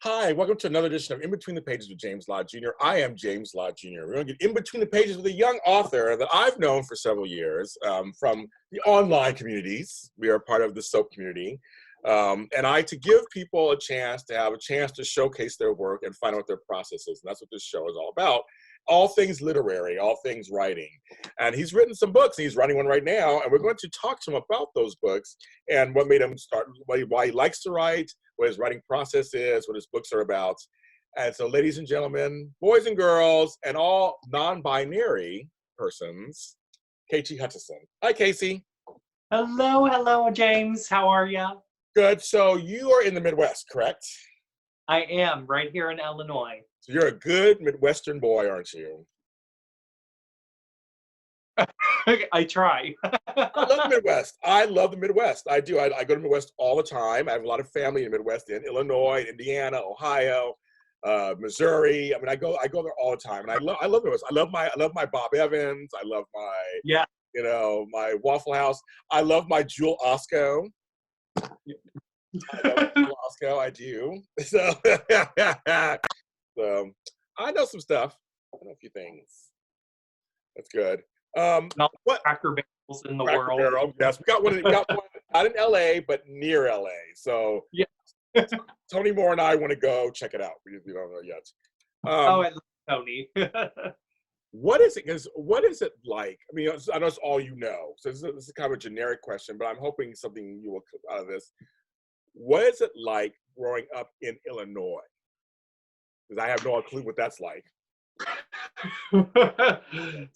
Hi, welcome to another edition of In Between the Pages with James Lott Jr. I am James Lott Jr. We're going to get in between the pages with a young author that I've known for several years from the online communities. We are part of the SOAP community. To give people a chance to showcase their work and find out what their process is. And that's what this show is all about. All things literary, all things writing. And he's written some books. He's writing one right now. And we're going to talk to him about those books and what made him start, why he likes to write, what his writing process is, what his books are about. And so, ladies and gentlemen, boys and girls, and all non-binary persons, Casey Hutchison. Hi, Casey. Hello, James. How are you? Good. So you are in the Midwest, correct? I am, right here in Illinois. So you're a good Midwestern boy, aren't you? I try. I love the Midwest. I love the Midwest. I do. I go to the Midwest all the time. I have a lot of family in the Midwest, in Illinois, Indiana, Ohio, Missouri. I mean, I go there all the time, and I love the Midwest. I love my Bob Evans. I love my my Waffle House. I love my Jewel Osco. I love Jewel Osco. I do. So, so I know some stuff. I know a few things. That's good. What Cracker Barrels in the world? Barrel. Yes, we got one not in LA, but near LA. So yeah. Tony Moore and I want to go check it out. We don't know yet. I love Tony. What is it like? I mean, I know it's all you know. So this is kind of a generic question, but I'm hoping something you will come out of this. What is it like growing up in Illinois? Because I have no clue what that's like.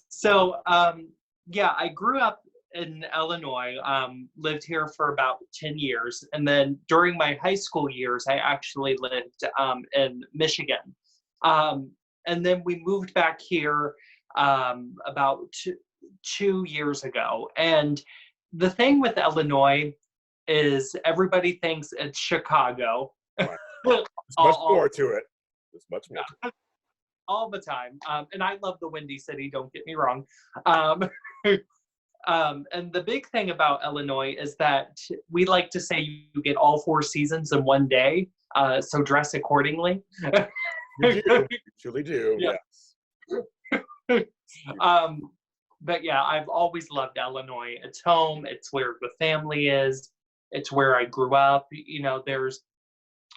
So, I grew up in Illinois, lived here for about 10 years. And then during my high school years, I actually lived in Michigan. And then we moved back here about two years ago. And the thing with Illinois is everybody thinks it's Chicago. Right. There's much more to it. There's much more to it. All the time. And I love the Windy City, don't get me wrong. And the big thing about Illinois is that we like to say you get all 4 seasons in one day, so dress accordingly. You do. You truly do, yes. But yeah, I've always loved Illinois. It's home, it's where the family is, it's where I grew up. You know, there's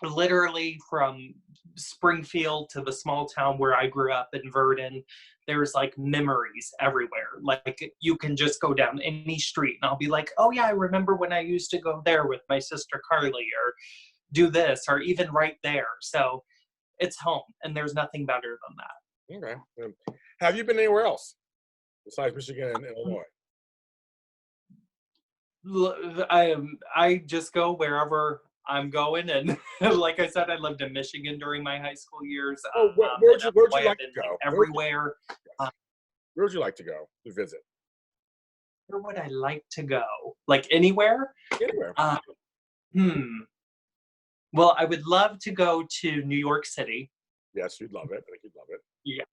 literally from Springfield to the small town where I grew up in Verdon, there's like memories everywhere. Like you can just go down any street and I'll be like, oh yeah, I remember when I used to go there with my sister Carly, or do this, or even right there. So it's home, and there's nothing better than that. Okay. Have you been anywhere else besides Michigan and Illinois? I just go wherever I'm going, and like I said, I lived in Michigan during my high school years. Where'd you like to go? Everywhere. Where would you like to go to visit? Where would I like to go? Like anywhere? Anywhere. Well, I would love to go to New York City. Yes, you'd love it. I think you'd love it. Yeah.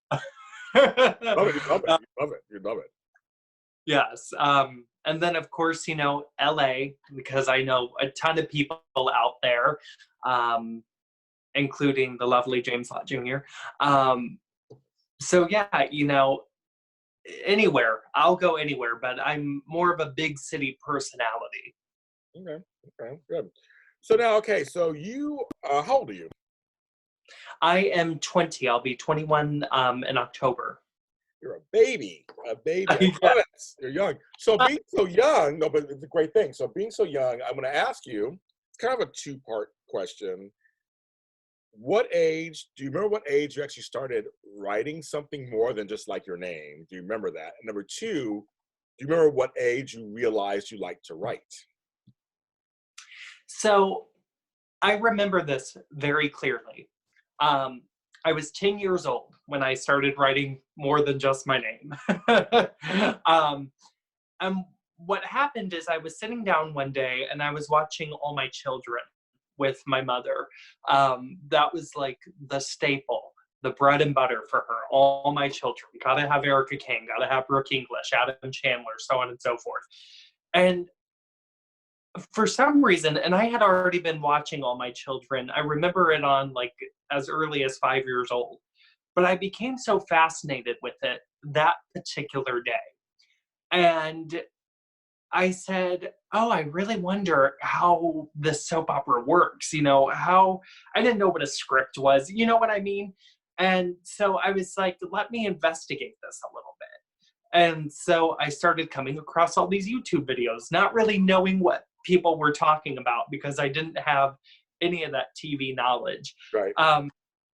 You'd love it. Yes. And then, of course, LA, because I know a ton of people out there, including the lovely James Lott Jr. So, yeah, anywhere. I'll go anywhere, but I'm more of a big city personality. Okay, good. So now, so you, how old are you? I am 20. I'll be 21 in October. You're a baby. You're young. So being so young, no, but it's a great thing. So being so young, I'm going to ask you, it's kind of a 2-part question. Do you remember what age you actually started writing something more than just like your name? Do you remember that? And number 2, do you remember what age you realized you liked to write? So I remember this very clearly. I was 10 years old when I started writing more than just my name. And what happened is I was sitting down one day and I was watching All My Children with my mother. That was like the staple, the bread and butter for her. All My Children. Gotta have Erica Kane, gotta have Brooke English, Adam Chandler, so on and so forth. And for some reason, and I had already been watching All My Children. I remember it on like as early as 5 years old, but I became so fascinated with it that particular day. And I said, "Oh, I really wonder how this soap opera works. How I didn't know what a script was. You know what I mean?" And so I was like, "Let me investigate this a little bit." And so I started coming across all these YouTube videos, not really knowing what people were talking about because I didn't have any of that TV knowledge. Right.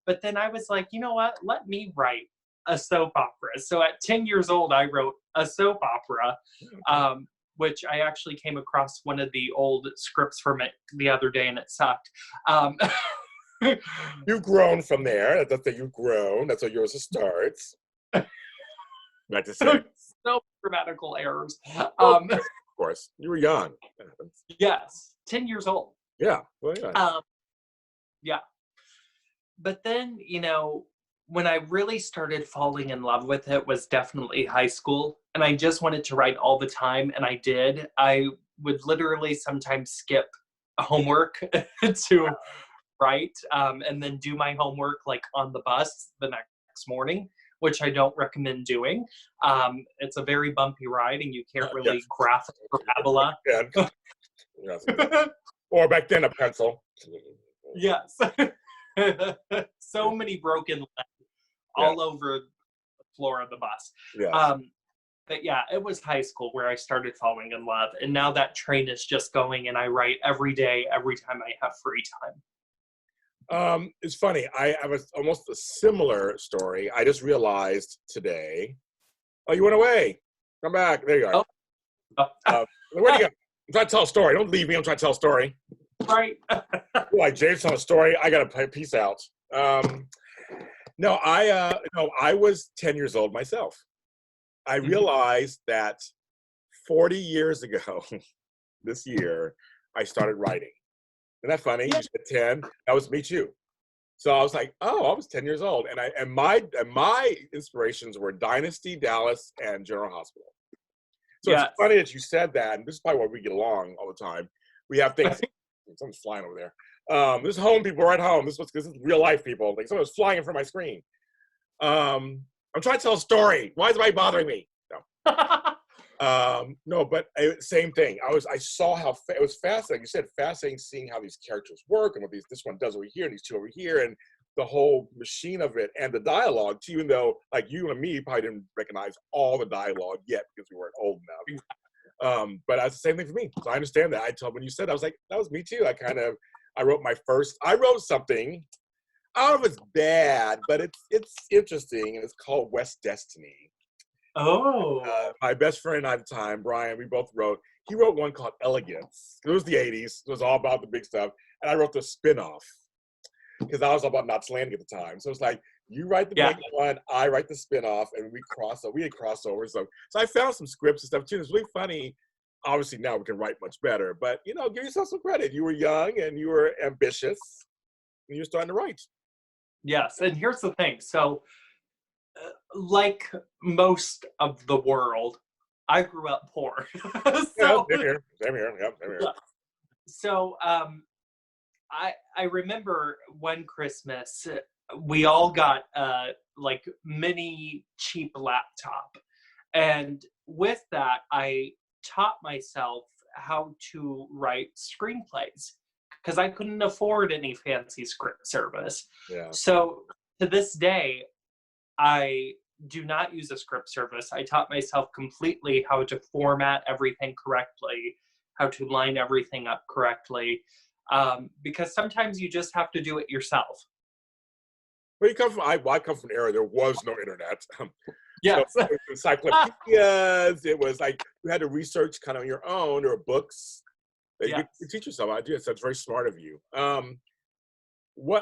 But then I was like, you know what? Let me write a soap opera. So at 10 years old, I wrote a soap opera, which I actually came across one of the old scripts from it the other day, and it sucked. You've grown from there. That's that you've grown. That's how yours starts. Not to say. No grammatical errors. Of course. You were young. Yes, 10 years old. Yeah. Well, yeah. Yeah. But then, when I really started falling in love with it was definitely high school. And I just wanted to write all the time. And I did. I would literally sometimes skip homework to write and then do my homework like on the bus the next morning, which I don't recommend doing. It's a very bumpy ride and you can't really graph parabola. Yeah. Or back then, a pencil. Yes. So many broken legs all over the floor of the bus. Yeah. But yeah, it was high school where I started falling in love. And now that train is just going and I write every day, every time I have free time. It's funny. I have almost a similar story. I just realized today. Oh, you went away. Come back. There you are. Where'd you go? I'm trying to tell a story. Don't leave me. I'm trying to tell a story. Right. Like James telling a story. I got to peace out. No, I was 10 years old myself. I realized that 40 years ago, this year, I started writing. Isn't that funny? Yeah. You said 10. That was me too. So I was like, oh, I was 10 years old. And my inspirations were Dynasty, Dallas, and General Hospital. So It's funny that you said that, and this is probably why we get along all the time. We have things. Someone's flying over there. This is home people right home. This is real life people. Like someone's flying in front of my screen. I'm trying to tell a story. Why is anybody bothering me? No. No, but same thing. I saw how it was fascinating. You said fascinating seeing how these characters work and what this one does over here and these two over here and the whole machine of it and the dialogue too, even though like you and me probably didn't recognize all the dialogue yet because we weren't old enough. But that's the same thing for me. So I understand that. When you said, I was like, that was me too. I wrote something. I don't know if it's bad, but it's interesting, and it's called West Destiny. Oh. My best friend at the time, Brian, he wrote one called Elegance. It was the 80s. It was all about the big stuff. And I wrote the spin-off because I was all about Knots Landing at the time. So it's like, you write the big one, I write the spin-off, and we had crossovers. So I found some scripts and stuff too. It's really funny. Obviously now we can write much better, but give yourself some credit. You were young and you were ambitious and you were starting to write. Yes. And here's the thing. So like most of the world, I grew up poor. Same here. Yep, same here. So I remember one Christmas, we all got like mini cheap laptop. And with that, I taught myself how to write screenplays because I couldn't afford any fancy script service. Yeah. So to this day, I do not use a script service. I taught myself completely how to format everything correctly, how to line everything up correctly, because sometimes you just have to do it yourself. Well, I come from an era there was no internet. Yes. So it was encyclopedias. It was like you had to research kind of on your own or books that you could teach yourself. I do. So it's very smart of you.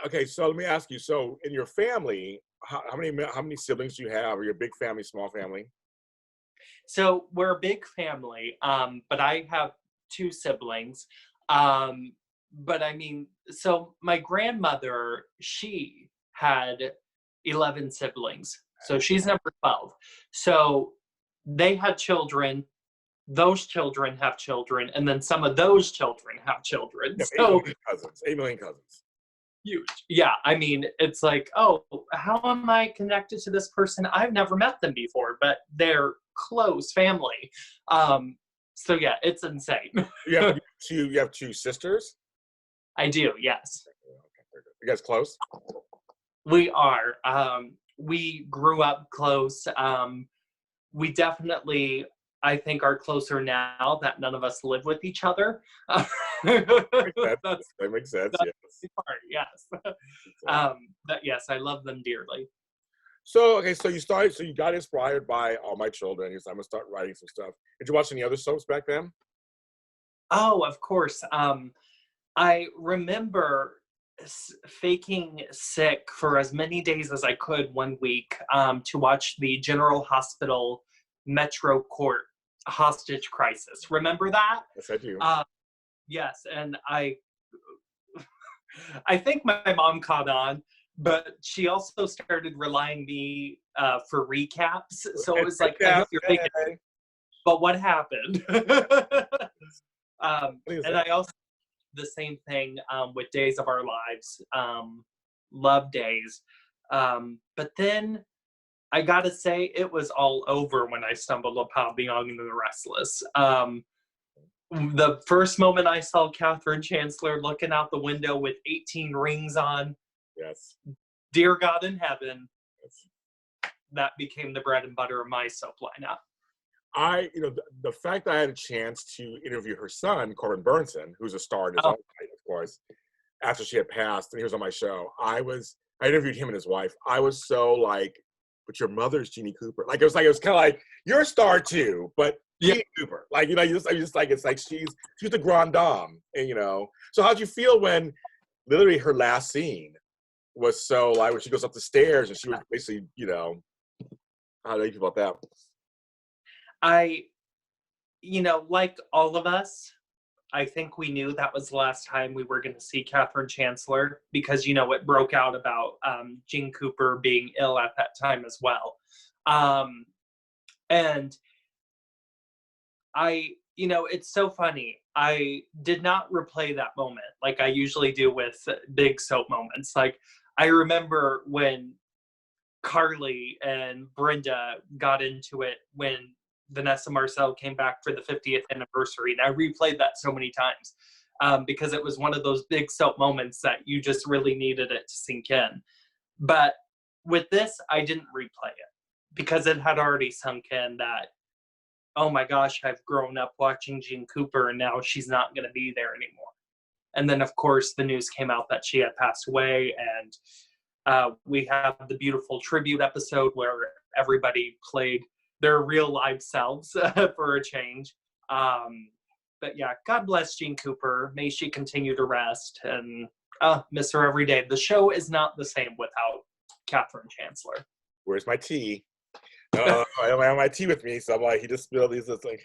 Okay, so let me ask you. So in your family, how many siblings do you have? Are you a big family, small family? So we're a big family, but I have 2 siblings. But I mean, so my grandmother, she had 11 siblings. So she's number 12. So they had children. those children have children, and then some of those children have children. Yeah, So 8 million cousins. huge. Yeah, I mean, it's like, oh, how am I connected to this person? I've never met them before, but they're close family. So yeah, it's insane. You have two sisters? I do, yes. You guys close? We are. We grew up close. We definitely, I think, are closer now that none of us live with each other. That makes sense. That's Yes. the part, yes. But yes, I love them dearly. So okay, so you got inspired by All My Children. You said, I'm gonna start writing some stuff. Did you watch any other soaps back then? Oh, of course. I remember faking sick for as many days as I could one week to watch the General Hospital Metro Court hostage crisis. Remember that? Yes, I do. Yes, and I think my mom caught on, but she also started relying me for recaps. So it was like, I know you're faking, but what happened? And I also the same thing with Days of Our Lives. Love Days. But then I gotta say, it was all over when I stumbled upon Beyond the Restless. The first moment I saw Catherine Chancellor looking out the window with 18 rings on, Yes. dear God in heaven, that became the bread and butter of my soap lineup. The fact that I had a chance to interview her son, Corbin Burnson, who's a star in his own right, of course, after she had passed, and he was on my show. I interviewed him and his wife. I was so like, but your mother's Jeannie Cooper. Like it was kind of like, you're a star too, but Jeannie Cooper. Like, you just like, it's like she's the grande dame, and So how'd you feel when literally her last scene was so like when she goes up the stairs and she was basically, how do you feel about that? Like all of us, I think we knew that was the last time we were going to see Catherine Chancellor because, it broke out about Jean Cooper being ill at that time as well. And it's so funny. I did not replay that moment like I usually do with big soap moments. Like, I remember when Carly and Brenda got into it when Vanessa Marcel came back for the 50th anniversary. And I replayed that so many times because it was one of those big soap moments that you just really needed it to sink in. But with this, I didn't replay it because it had already sunk in that, oh my gosh, I've grown up watching Jean Cooper and now she's not going to be there anymore. And then, of course, the news came out that she had passed away, and we have the beautiful tribute episode where everybody played their real live selves for a change. But yeah, God bless Jean Cooper. May she continue to rest, and miss her every day. The show is not the same without Catherine Chancellor. Where's my tea? I don't have my tea with me, so I'm like, he just spilled these. It's like,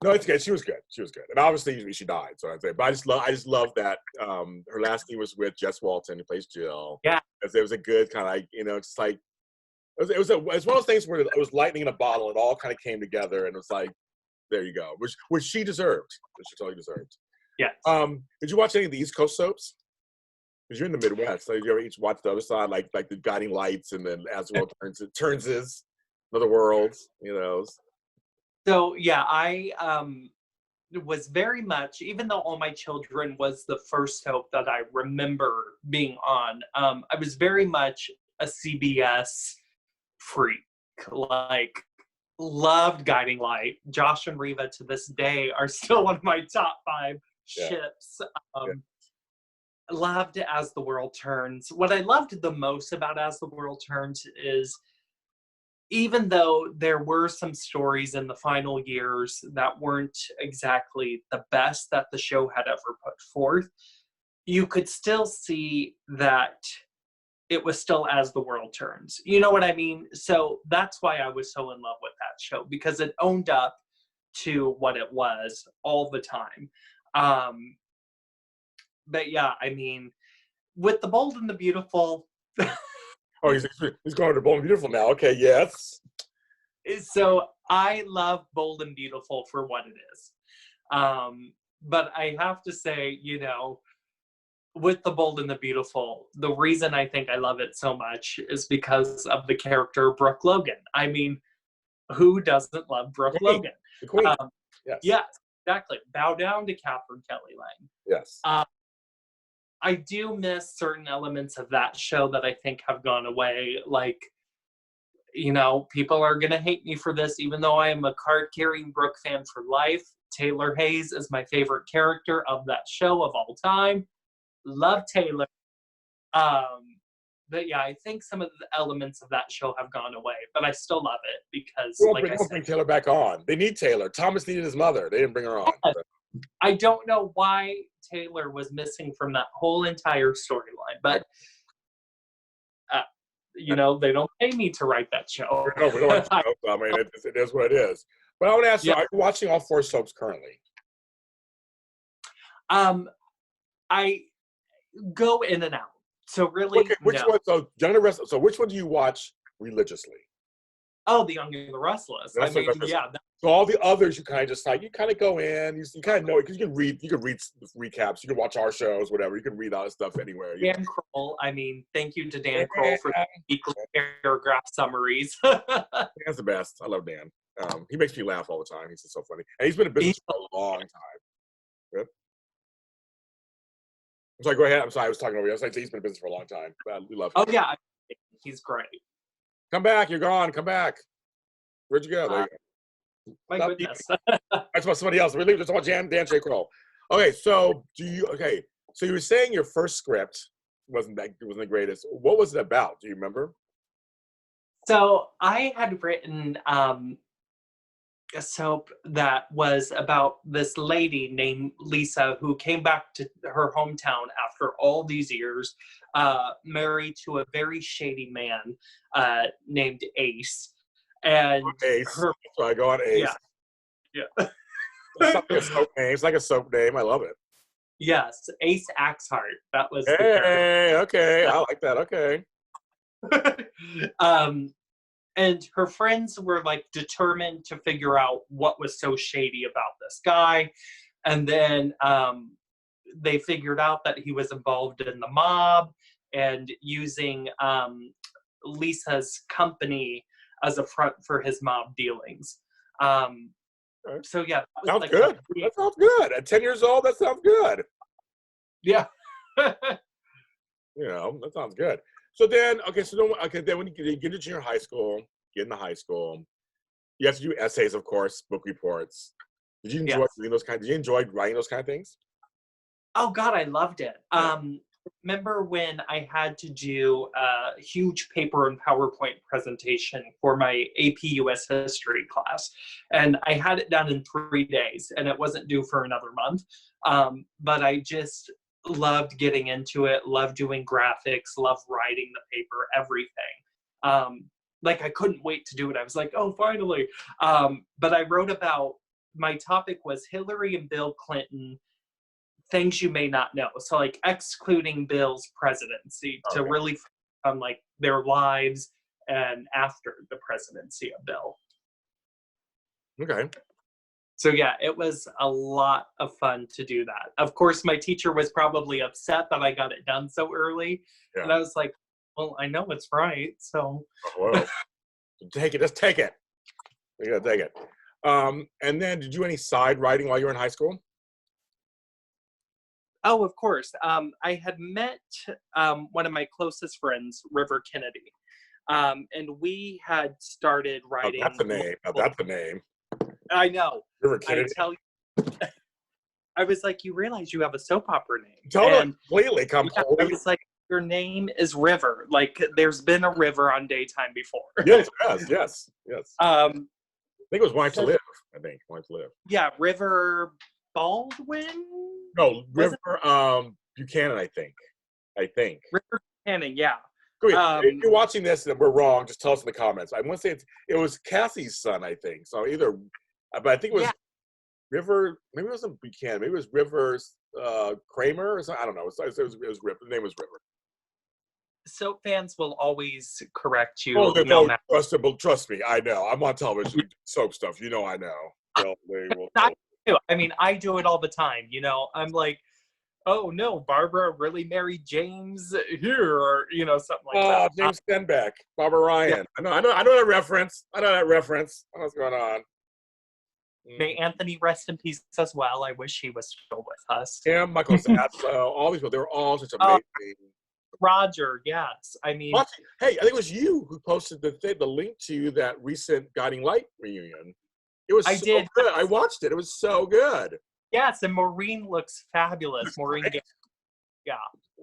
No, it's good. She was good. And obviously she died. So I'd say, but I just love that her last scene was with Jess Walton, who plays Jill. Yeah, it was a good kind of like, it's like it was one of those things where it was lightning in a bottle. It all kind of came together, and it was like, there you go, which she deserved. Which she totally deserved. Yeah. Did you watch any of the East Coast soaps? Because you're in the Midwest, so you ever each watch the other side, like the Guiding Lights, and then As the World Turns is Another World, So yeah, I was very much, even though All My Children was the first soap that I remember being on, I was very much a CBS freak. Like, loved Guiding Light. Josh and Reva to this day are still one of my top 5 ships. Loved As the World Turns. What I loved the most about As the World Turns is, even though there were some stories in the final years that weren't exactly the best that the show had ever put forth, you could still see that it was still As the World Turns. You know what I mean? So that's why I was so in love with that show, because it owned up to what it was all the time. But yeah, I mean, with The Bold and the Beautiful... Oh, he's going to Bold and Beautiful now. Okay, yes. So I love Bold and Beautiful for what it is. But I have to say, with the Bold and the Beautiful, the reason I think I love it so much is because of the character Brooke Logan. I mean, who doesn't love Brooke Logan? The queen. Yes. Yes, exactly. Bow down to Catherine Kelly Lang. Yes. I do miss certain elements of that show that I think have gone away. Like, people are going to hate me for this, even though I am a card-carrying Brooke fan for life. Taylor Hayes is my favorite character of that show of all time. Love Taylor. But yeah, I think some of the elements of that show have gone away, but I still love it because, bring Taylor back on. They need Taylor. Thomas needed his mother. They didn't bring her on. I don't know why Taylor was missing from that whole entire storyline, but they don't pay me to write that show. No, we don't. I mean, it is what it is. But I want to ask you: are you watching all 4 soaps currently? I go in and out. So really, okay, which one? So Young and the Restless. So which one do you watch religiously? Oh, The Young and the Restless. So all the others, you kind of just you kind of go in. You kind of know it because you can read recaps. You can watch our shows, whatever. You can read all this stuff anywhere. Dan Kroll. I mean, thank you to Dan Kroll for the weekly paragraph summaries. Dan's the best. I love Dan. He makes me laugh all the time. He's just so funny, and he's been in business for a long time. Good. I'm sorry, go ahead. I'm sorry, I was talking over you. I was like, he's been in business for a long time. We love him. Oh, yeah. He's great. Come back. You're gone. Come back. Where'd you go? There you go. My goodness. That's about somebody else. We're leaving. Just about Dan J. Kroll. Okay, so so you were saying your first script wasn't the greatest. What was it about? Do you remember? So I had written a soap that was about this lady named Lisa who came back to her hometown after all these years, married to a very shady man named Ace. And Ace. So I go on Ace. Yeah. It's like a soap name. It's like a soap name. I love it. Yes, Ace Axeheart. That was. Hey, okay. I like that. Okay. And her friends were determined to figure out what was so shady about this guy. And then they figured out that he was involved in the mob and using Lisa's company as a front for his mob dealings. So yeah. That sounds good. That sounds good. At 10 years old, that sounds good. Yeah. That sounds good. So then, then when you get to junior high school, get into high school, you have to do essays, of course, book reports. Did you enjoy doing those Did you enjoy writing those kind of things? Oh God, I loved it. Remember when I had to do a huge paper and PowerPoint presentation for my AP US history class, and I had it done in 3 days, and it wasn't due for another month. But I just loved getting into it, loved doing graphics, loved writing the paper, everything. I couldn't wait to do it. I was like, oh, finally. But I wrote about, my topic was Hillary and Bill Clinton, things you may not know. So excluding Bill's presidency to really on their lives and after the presidency of Bill. Okay. So yeah, it was a lot of fun to do that. Of course, my teacher was probably upset that I got it done so early. Yeah. And I was like, well, I know it's right, so. Well, take it. Just take it. You gotta take it. And then, did you do any side writing while you were in high school? Oh, of course. I had met one of my closest friends, River Kennedy, and we had started writing. That's the name. That's the name. I know. River Kennedy. I tell you. I was like, you realize you have a soap opera name. Totally. Completely. I was like, your name is River. There's been a river on Daytime before. Yes. I think it was Wife to Live. Wife to Live. Yeah, River Baldwin? No, River Buchanan, I think. River Buchanan, yeah. If you're watching this and we're wrong, just tell us in the comments. I want to say it was Cassie's son, I think. So either, but I think it was River, maybe it wasn't Buchanan, maybe it was River's Kramer or something. I don't know. It was River. The name was River. soap fans will always correct you, Oh, they're no no matter. trustable. Trust me, I know. I'm on television, soap stuff. You know, I know. They will. I do. I mean, I do it all the time. You know, I'm like, oh no, Barbara really married James here, or something like Oh, that. James Stenbeck, Barbara Yeah, Ryan. I know that reference. I know that reference. I know what's going on. may Anthony rest in peace as well. I wish he was still with us. Him, Michael Zasso, all these people. They were all such uh, amazing. Roger, yes. I mean, Hey, I think it was you who posted the link to that recent Guiding Light reunion. It was I so did. good. I watched it. It was so good. Yes, and Maureen looks It fabulous. was Maureen, great. yeah.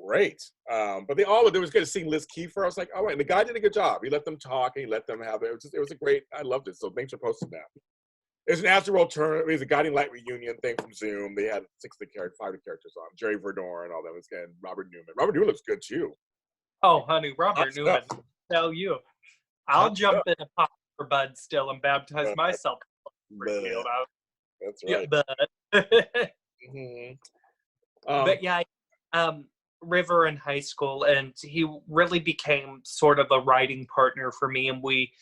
Great. But it was good to see Liz Kiefer. I was like, oh, wait, the guy did a good job. He let them talk and he let them have it. It was a great, I loved it. So thanks for posting that. It's an after-world turn. It was a Guiding Light reunion thing from Zoom. They had 5 characters on. Jerry Verdor and all that was good. Robert Newman. Robert Newman looks good too. Oh, honey, Hot Robert Newman. stuff. Tell you, I'll Hot jump stuff. in a pop for Bud still and baptize myself. But, that's Yeah, right. but hmm but yeah, River in high school, and he really became sort of a writing partner for me. And we,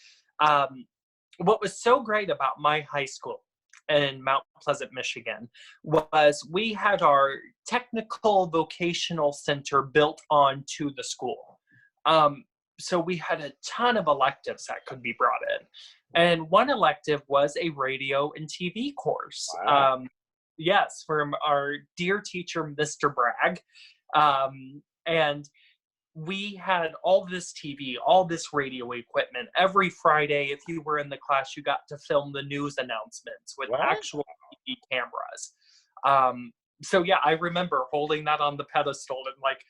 what was so great about my high school in Mount Pleasant, Michigan, was we had our technical vocational center built onto the school. So we had a ton of electives that could be brought in. And one elective was a radio and TV course. Wow. Yes, from our dear teacher, Mr. Bragg. And we had all this TV, all this radio equipment. Every Friday, if you were in the class, you got to film the news announcements with What? actual TV cameras. So yeah, I remember holding that on the pedestal and like,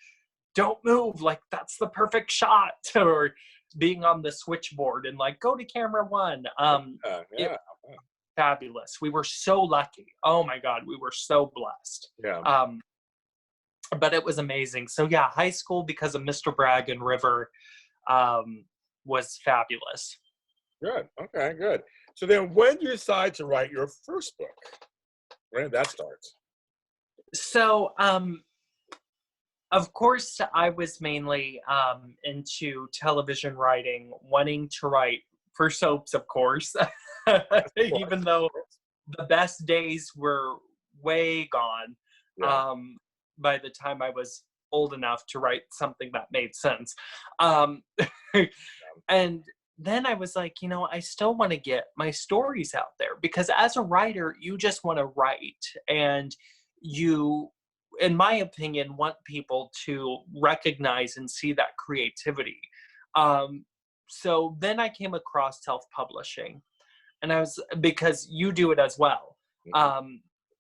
don't move, like that's the perfect shot, or being on the switchboard and like, go to camera one. It Yeah. was fabulous. We were so lucky. Oh my God, we were so blessed. Yeah. But it was amazing. So yeah, high school, because of Mr. Bragg and River, was fabulous. Good. Okay, good. So then when did you decide to write your first book? When did that start? So, of course, I was mainly into television writing, wanting to write for soaps, of course, even though the best days were way gone. Yeah. By the time I was old enough to write something that made sense. Um, and then I was like, I still want to get my stories out there, because as a writer, you just want to write, and you, in my opinion, want people to recognize and see that creativity. So then I came across self-publishing, and because you do it as well.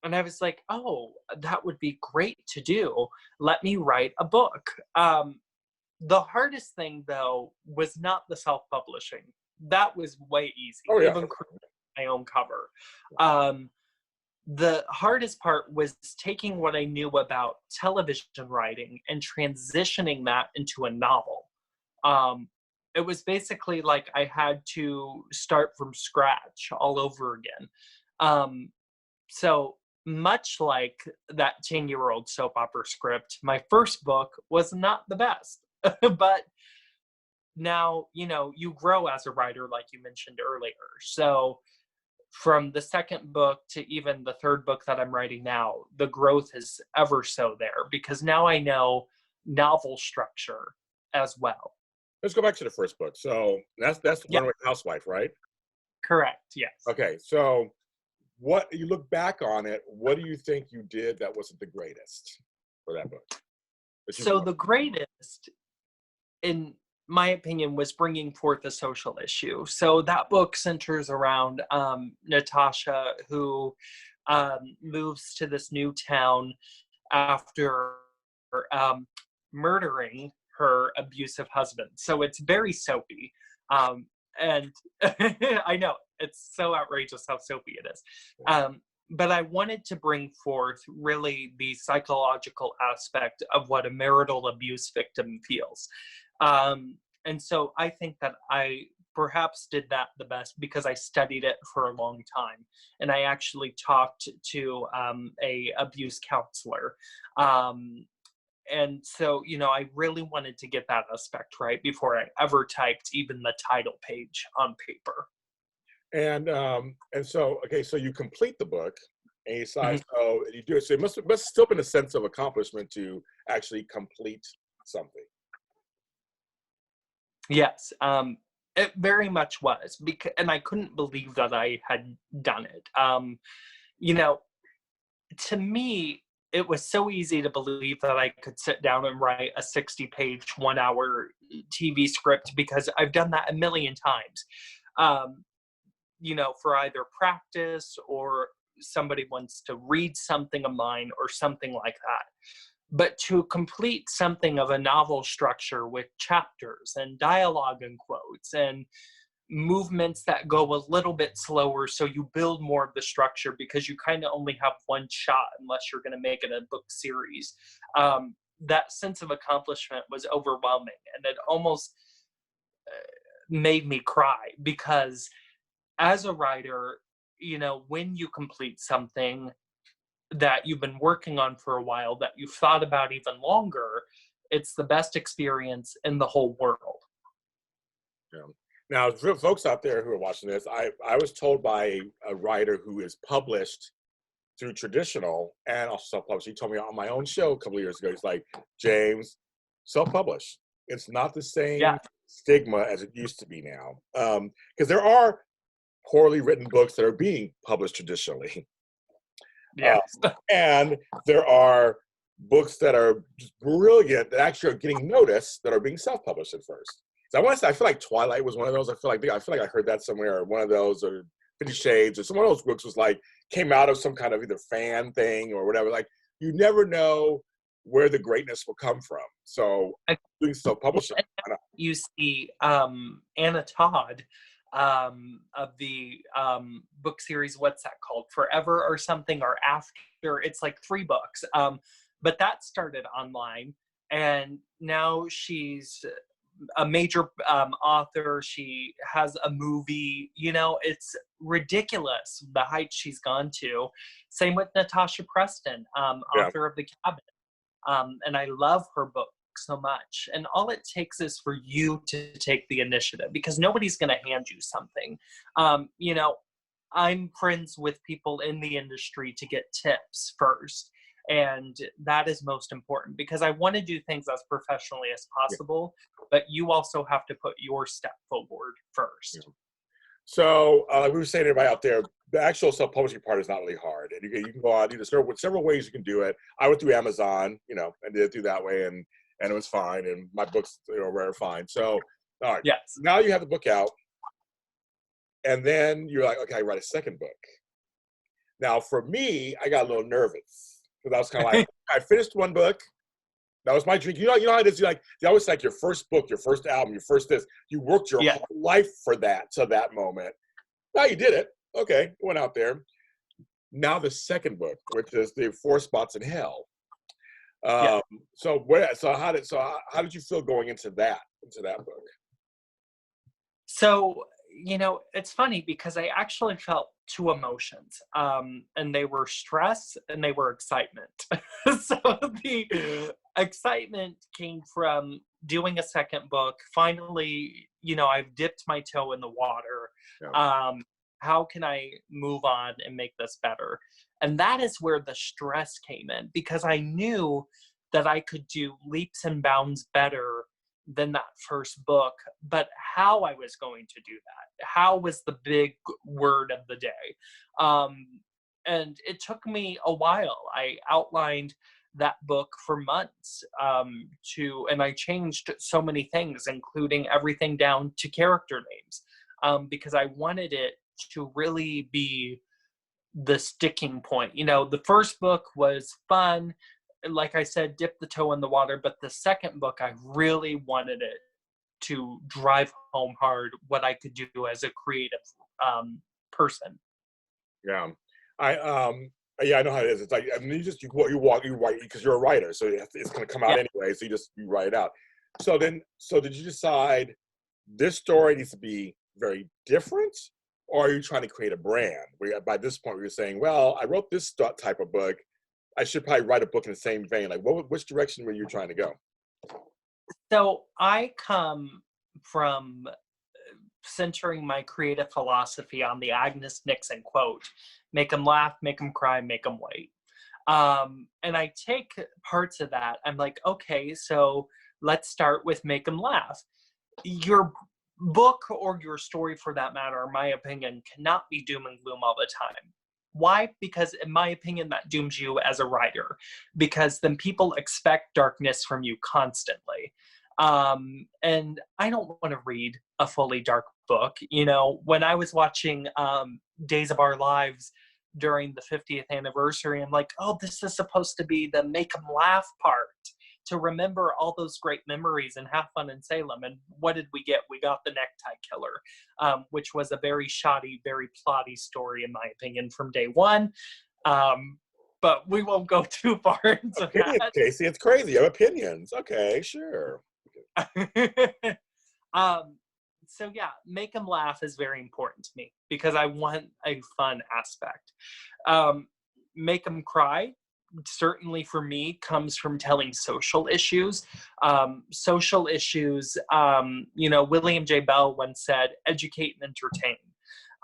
And I was like, oh, that would be great to do. Let me write a book. The hardest thing, though, was not the self-publishing. That was way easy, Oh, yeah. even creating my own cover. The hardest part was taking what I knew about television writing and transitioning that into a novel. It was basically like I had to start from scratch all over again. So much like that 10-year-old soap opera script, my first book was not the best. But now, you grow as a writer, like you mentioned earlier. So from the second book to even the third book that I'm writing now, the growth is ever so there, because now I know novel structure as well. Let's go back to the first book. So that's Yeah, Runaway Housewife, right? correct. Yes. Okay. So what you look back on it, what do you think you did that wasn't the greatest for that book? So the greatest, in my opinion, was bringing forth a social issue. So that book centers around Natasha, who moves to this new town after murdering her abusive husband. So it's very soapy. And I know, it's so outrageous how soapy it is. But I wanted to bring forth really the psychological aspect of what a marital abuse victim feels. And so I think that I perhaps did that the best because I studied it for a long time. And I actually talked to a abuse counselor. and so, I really wanted to get that aspect right before I ever typed even the title page on paper. And so, okay, so you complete the book and you decide, Mhm. so you do it. So it must still been a sense of accomplishment to actually complete something. Yes, it very much was, because, and I couldn't believe that I had done it. You know, to me, it was so easy to believe that I could sit down and write a 60-page, 1-hour TV script, because I've done that a million times. Um, for either practice, or somebody wants to read something of mine or something like that. But to complete something of a novel structure with chapters and dialogue and quotes and movements that go a little bit slower, so you build more of the structure, because you kind of only have one shot unless you're going to make it a book series. That sense of accomplishment was overwhelming, and it almost made me cry, because as a writer, when you complete something that you've been working on for a while, that you've thought about even longer, it's the best experience in the whole world. Yeah. Now, for folks out there who are watching this, I was told by a writer who is published through traditional and also self-published. He told me on my own show a couple of years ago, he's like, James, self-publish. It's not the Yeah. same stigma as it used to be now. Because there are poorly written books that are being published traditionally. Yes. And there are books that are brilliant that actually are getting noticed that are being self-published at first. So I want to say, I feel like Twilight was one of those. I feel like I heard that somewhere, or one of those, or 50 Shades, or some of those books was like came out of some kind of either fan thing or whatever. Like, you never know where the greatness will come from. So doing self-publishing. You see Anna Todd, of the book series, what's that called? Forever or something, or After. It's like 3 books. But that started online, and now she's a major author. She has a movie. It's ridiculous the height she's gone to. Same with Natasha Preston, Yeah. author of The Cabin. And I love her book so much. And all it takes is for you to take the initiative, because nobody's going to hand you something. I'm friends with people in the industry to get tips first. And that is most important, because I want to do things as professionally as possible, but you also have to put your step forward first. Yeah. So we were saying to everybody out there, the actual self-publishing part is not really hard. And you can go out, there's several ways you can do it. I went through Amazon, and did it through that way, and it was fine. And my books, were fine. So, all right. Yes. Now you have the book out. And then you're like, okay, I write a second book. Now, for me, I got a little nervous, because I was kind of like, I finished one book. That was my dream. You know how it is. You always like your first book, your first album, your first this. You worked your whole life for that, to that moment. Now you did it. Okay, went out there. Now the second book, which is the 4 Spots in Hell. So how did you feel going into that book? So, it's funny, because I actually felt 2 emotions, and they were stress and they were excitement. So the excitement came from doing a second book. Finally, I've dipped my toe in the water. Yeah. How can I move on and make this better? And that is where the stress came in, because I knew that I could do leaps and bounds better than that first book, but how I was going to do that, how was the big word of the day. And it took me a while. I outlined that book for months, and I changed so many things, including everything down to character names, because I wanted it to really be the sticking point. The first book was fun, like I said, dip the toe in the water, but the second book, I really wanted it to drive home hard what I could do as a creative person. Yeah. I know how it is. It's like, I mean, you write, because you're a writer, so it's going to come out anyway. So you write it out. So did you decide this story needs to be very different, or are you trying to create a brand? By this point, we're saying, well, I wrote this type of book, I should probably write a book in the same vein. Like, which direction were you trying to go? So I come from centering my creative philosophy on the Agnes Nixon quote, make them laugh, make them cry, make them wait. And I take parts of that. I'm like, okay, so let's start with make them laugh. Your book or your story, for that matter, in my opinion, cannot be doom and gloom all the time. Why? Because in my opinion, that dooms you as a writer, because then people expect darkness from you constantly. And I don't want to read a fully dark book. You know, when I was watching Days of Our Lives during the 50th anniversary, I'm like, oh, this is supposed to be the make them laugh part, to remember all those great memories and have fun in Salem. And what did we get? We got The Necktie Killer, which was a very shoddy, very plotty story, in my opinion, from day one. But we won't go too far into Opinions, that. Casey, it's crazy. You have opinions. Okay, sure. So yeah, make them laugh is very important to me because I want a fun aspect. Make them cry, certainly for me, comes from telling social issues. Social issues, you know, William J. Bell once said, educate and entertain.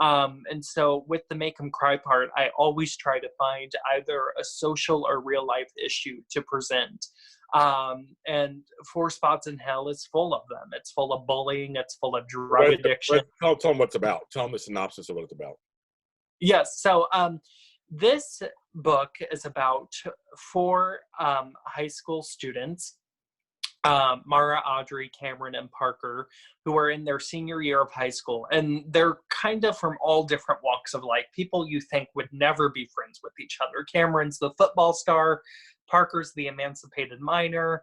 And so with the make them cry part, I always try to find either a social or real life issue to present. And Four Spots in Hell is full of them. It's full of bullying. It's full of drug addiction. Tell them what it's about. Tell them the synopsis of what it's about. Yes. So this book is about four high school students, Mara, Audrey, Cameron, and Parker, who are in their senior year of high school. And they're kind of from all different walks of life. People you think would never be friends with each other. Cameron's the football star. Parker's the emancipated minor.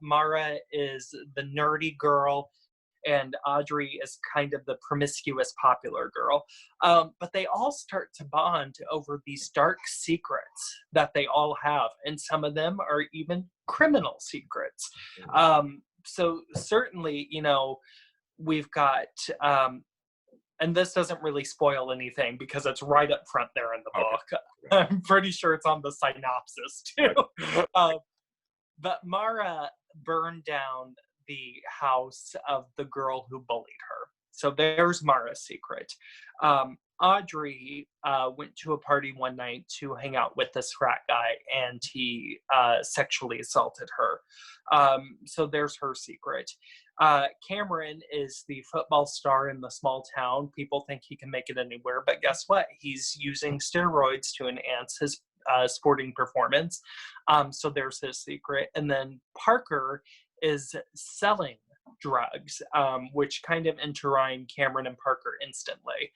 Mara is the nerdy girl. And Audrey is kind of the promiscuous popular girl. But they all start to bond over these dark secrets that they all have. And some of them are even criminal secrets. So certainly, you know, we've got, and this doesn't really spoil anything because it's right up front there in the book. I'm pretty sure it's on the synopsis too. But Mara burned down the house of the girl who bullied her. So there's Mara's secret. Audrey went to a party one night to hang out with this frat guy, and he sexually assaulted her. So there's her secret. Cameron is the football star in the small town. People think he can make it anywhere, but guess what? He's using steroids to enhance his sporting performance. So there's his secret. And then Parker is selling drugs, which kind of intertwine Cameron and Parker instantly.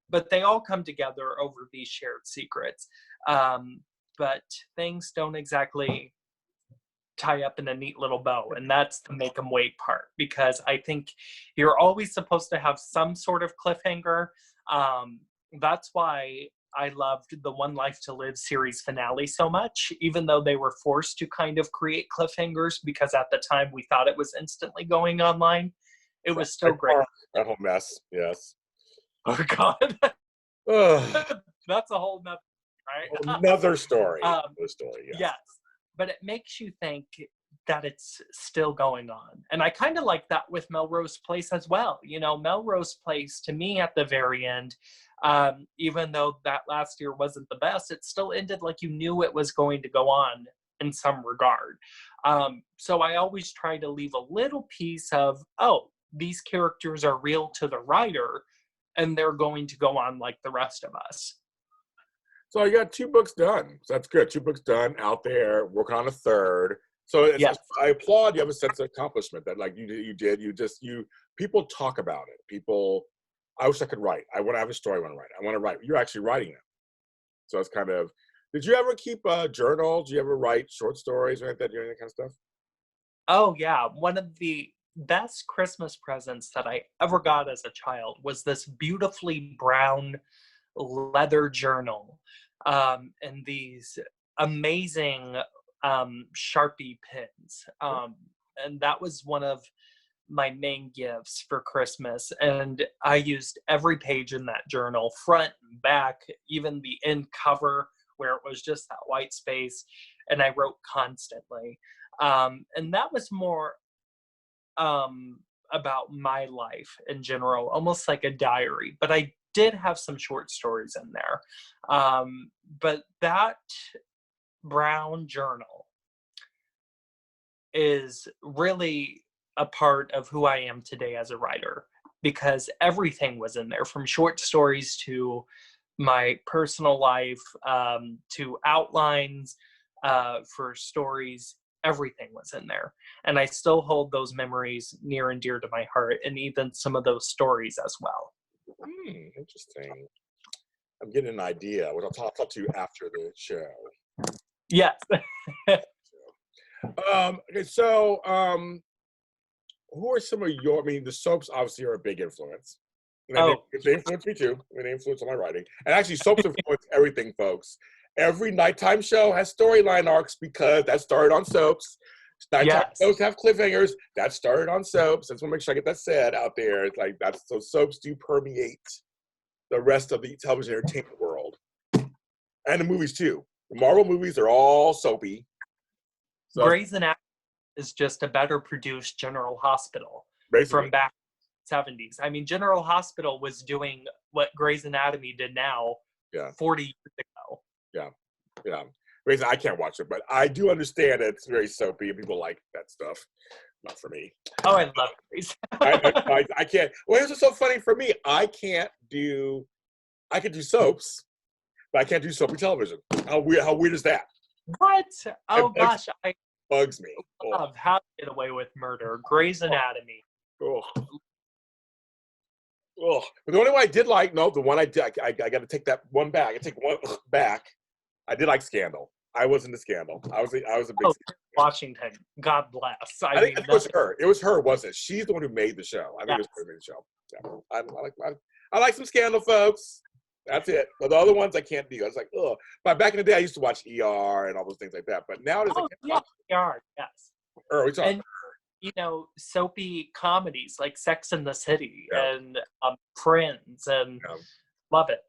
But they all come together over these shared secrets. But things don't exactly tie up in a neat little bow, and that's the make them wait part, because I think you're always supposed to have some sort of cliffhanger. That's why I loved the One Life to Live series finale so much, even though they were forced to kind of create cliffhangers, because at the time we thought it was instantly going online. It was still great. That whole mess, yes. Oh God. That's a whole nother, right? Another story. Another story, yes. Yes. But it makes you think that it's still going on. And I kind of like that with Melrose Place as well. You know, Melrose Place, to me at the very end, even though that last year wasn't the best, it still ended like you knew it was going to go on in some regard. So I always try to leave a little piece of, oh, these characters are real to the writer, and they're going to go on like the rest of us. So you got 2 books done. So that's good. 2 books done, out there, working on a third. So Yes. I applaud you. Have a sense of accomplishment that, like, people talk about it. People, I wish I could write. I want to have a story I want to write. I want to write. You're actually writing it. So it's kind of, did you ever keep a journal? Do you ever write short stories or anything like that, any kind of stuff? Oh, yeah. One of the best Christmas presents that I ever got as a child was this beautifully brown leather journal, and these amazing Sharpie pens. And that was one of my main gifts for Christmas. And I used every page in that journal, front and back, even the end cover where it was just that white space and I wrote constantly. And that was more about my life in general, almost like a diary. But I did have some short stories in there. But that brown journal is really a part of who I am today as a writer, because everything was in there, from short stories to my personal life, to outlines for stories. Everything was in there. And I still hold those memories near and dear to my heart, and even some of those stories as well. Interesting. I'm getting an idea. What I'll talk to you after the show. Yes. Okay, so who are some of your, I mean, the soaps obviously are a big influence. And they influence me too. I mean, they influence my writing. And actually, soaps influence everything, folks. Every nighttime show has storyline arcs because that started on soaps. Nighttime shows have cliffhangers. That started on soaps. I just want to make sure I get that said out there. It's like that's, so soaps do permeate the rest of the television entertainment world. And the movies too. The Marvel movies are all soapy. So, Grey's Anatomy is just a better produced General Hospital from back in the 70s. I mean, General Hospital was doing what Grey's Anatomy did now 40 years ago. Yeah. Grey's, I can't watch it, but I do understand it's very soapy and people like that stuff. Not for me. Oh, I love Grey's. I can't. Well, here's what's so funny for me. I can do soaps, but I can't do soapy television. How weird is that? What? Oh gosh, I bugs me. love How to Get Away with Murder, Grey's Anatomy. But the only one I did like, the one I did, I got to take that one back. I take one back. I did like Scandal. I was into Scandal. I was a big Washington. God bless. I think it was her. It was her, wasn't it? She's the one who made the show. I think it was her who made the show. Yeah. I like some Scandal, folks. That's it. But the other ones I can't do. I was like, ugh. But back in the day, I used to watch ER and all those things like that. But now it's ER, yes. We talk. And soapy comedies like Sex and the City and Friends, and love it.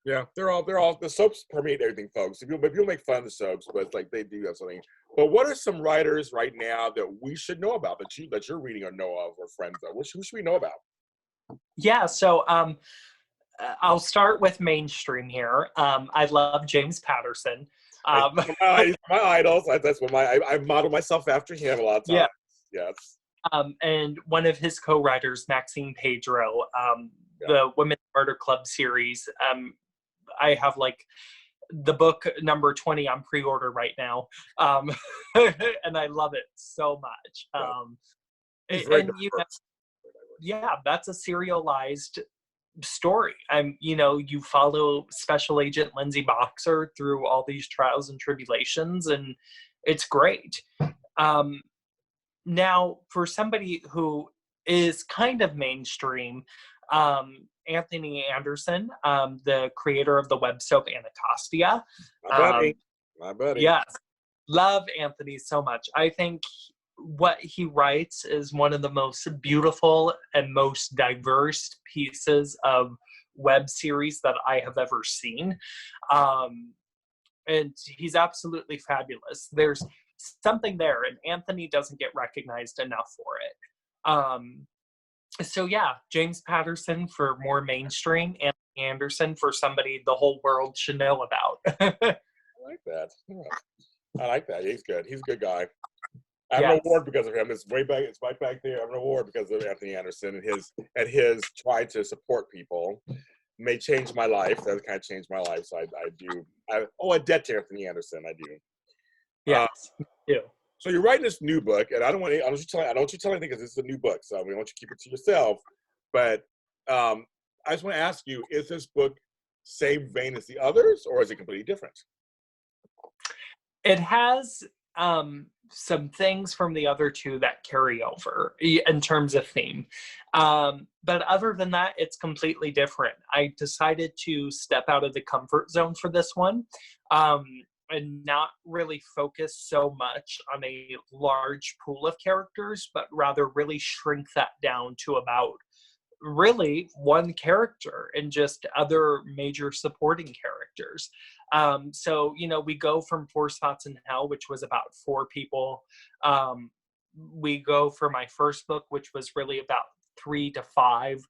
Yeah, they're all the soaps permeate everything, folks. People make fun of the soaps, but it's like they do have something. But what are some writers right now that we should know about that you're reading or know of, or friends of? Who should we know about? Yeah, so I'll start with mainstream here. I love James Patterson. My idols. That's what I model myself after him a lot of times. Yes. And one of his co-writers, Maxine Pedro, the Women's Murder Club series. I have like the book number 20 on pre-order right now, and I love it so much. That's a serialized story. You follow Special Agent Lindsay Boxer through all these trials and tribulations, and it's great. Now, for somebody who is kind of mainstream, Anthony Anderson, the creator of the web soap Anacostia. My buddy. Yes, love Anthony so much. I think what he writes is one of the most beautiful and most diverse pieces of web series that I have ever seen. And he's absolutely fabulous. There's something there, and Anthony doesn't get recognized enough for it. So yeah, James Patterson for more mainstream, Anthony Anderson for somebody the whole world should know about. I like that. I like that. He's good. He's a good guy. I have an award because of him. It's way back. It's right back there. I have an award because of Anthony Anderson and his try to support people. May change my life. That kind of changed my life. So I do. A debt to Anthony Anderson. I do. Yes. So you're writing this new book, and I don't want you to tell anything because this is a new book. So we want you to keep it to yourself. But I just want to ask you: is this book same vein as the others, or is it completely different? It has some things from the other two that carry over in terms of theme. But other than that, it's completely different. I decided to step out of the comfort zone for this one and not really focus so much on a large pool of characters, but rather really shrink that down to about really one character and just other major supporting characters. So, you know, we go from Four Spots in Hell, which was about 4 people. We go for my first book, which was really about 3 to 5.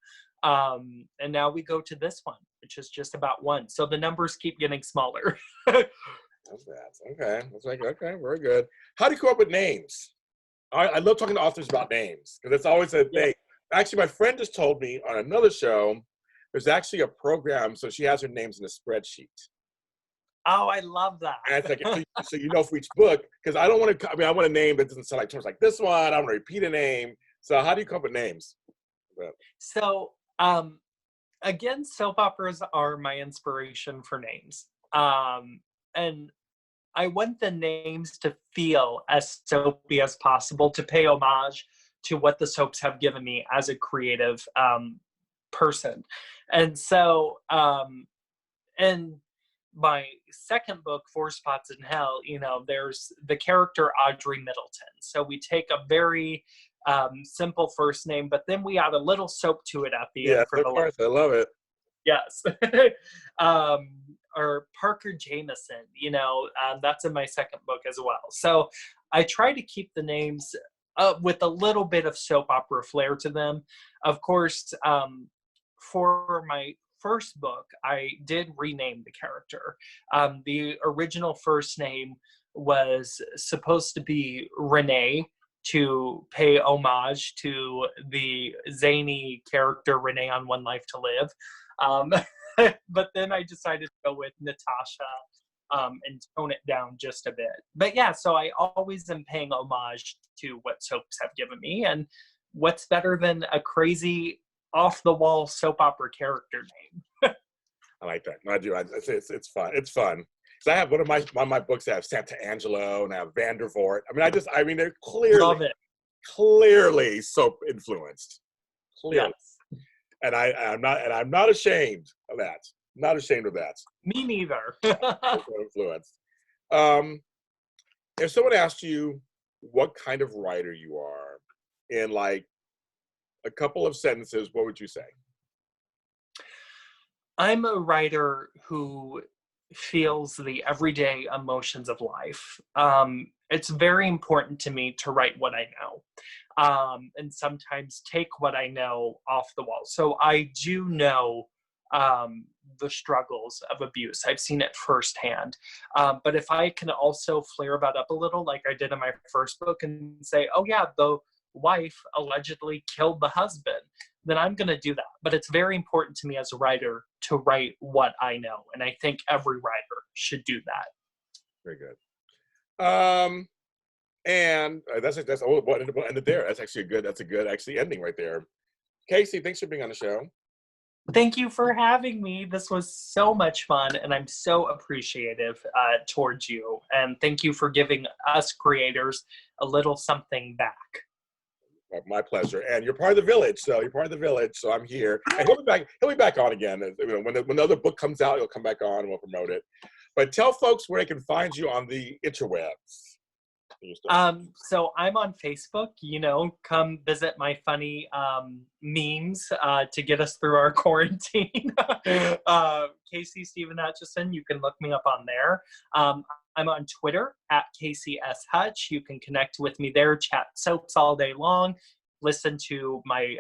And now we go to this one, which is just about 1. So the numbers keep getting smaller. That's that. Okay. That's like, okay, very good. How do you come up with names? I love talking to authors about names because it's always a thing. Actually, my friend just told me on another show, there's actually a program, so she has her names in a spreadsheet. Oh, I love that. And it's like, so you know for each book, because I don't want to, I mean, I want a name that doesn't sound like terms like this one. I don't want to repeat a name. So how do you come up with names? So, again, soap operas are my inspiration for names. And I want the names to feel as soapy as possible, to pay homage to what the soaps have given me as a creative person. And so, in my second book, Four Spots in Hell, you know, there's the character Audrey Middleton. So we take a very simple first name, but then we add a little soap to it at the end. Yeah, of course, I love it. Yes. Or Parker Jameson, you know, that's in my second book as well. So I try to keep the names with a little bit of soap opera flair to them. Of course, for my first book, I did rename the character. The original first name was supposed to be Renee, to pay homage to the zany character Renee on One Life to Live. But then I decided to go with Natasha and tone it down just a bit. But yeah, so I always am paying homage to what soaps have given me. And what's better than a crazy off-the-wall soap opera character name? I like that. I do. It's fun. It's fun. So I have one of my books. I have Santa Angelo and I have Vandervoort. I mean, they're clearly soap influenced. Clearly. Yes. And I'm not ashamed of that. Not ashamed of that. Me neither. Influence. If someone asked you what kind of writer you are in like a couple of sentences, what would you say? I'm a writer who feels the everyday emotions of life. It's very important to me to write what I know. And sometimes take what I know off the wall. So I do know the struggles of abuse. I've seen it firsthand. But if I can also flare that up a little, like I did in my first book, and say, oh yeah, the wife allegedly killed the husband, then I'm going to do that. But it's very important to me as a writer to write what I know. And I think every writer should do that. Very good. And we'll end it there. That's a good ending right there. Casey, thanks for being on the show. Thank you for having me. This was so much fun, and I'm so appreciative towards you. And thank you for giving us creators a little something back. My pleasure. And you're part of the village, so I'm here. And he'll be back on again. When the other book comes out, he'll come back on and we'll promote it. But tell folks where they can find you on the interwebs. So I'm on Facebook, come visit my funny memes to get us through our quarantine. Casey Stephen Hutchison, you can look me up on there. I'm on Twitter at Casey S. Hutch. You can connect with me there, chat soaps all day long, listen to my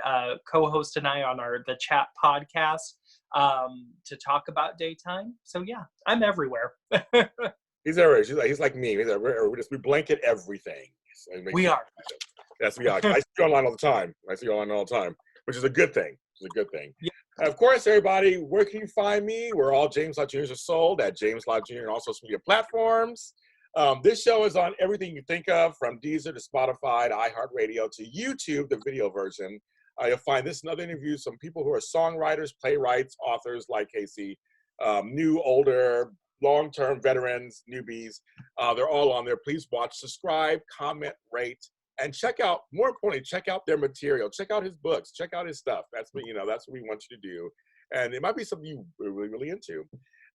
co-host and I on the chat podcast to talk about daytime. So yeah, I'm everywhere. He's everywhere. He's like me. We blanket everything. So we are. Yes, we are. I see you online all the time. Which is a good thing. Yeah. And of course, everybody, where can you find me? We're all James Lott Jr.'s are sold at James Lott Jr. and all social media platforms. This show is on everything you think of, from Deezer to Spotify to iHeartRadio to YouTube, the video version. You'll find this and other interviews from people who are songwriters, playwrights, authors like Casey, new, older, long-term veterans, newbies. They're all on there. Please watch, subscribe, comment, rate, and more importantly, check out their material. Check out his books. Check out his stuff. That's what we want you to do. And it might be something you're really, really into.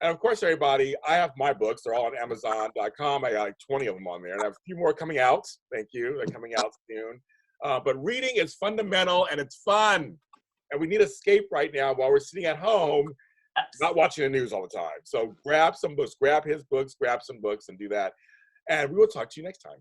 And of course, everybody, I have my books. They're all on Amazon.com. I got like 20 of them on there. And I have a few more coming out. Thank you. They're coming out soon. But reading is fundamental and it's fun. and we need escape right now while we're sitting at home, Yes. not watching the news all the time. So grab some books, grab his books, grab some books, and do that. And we will talk to you next time.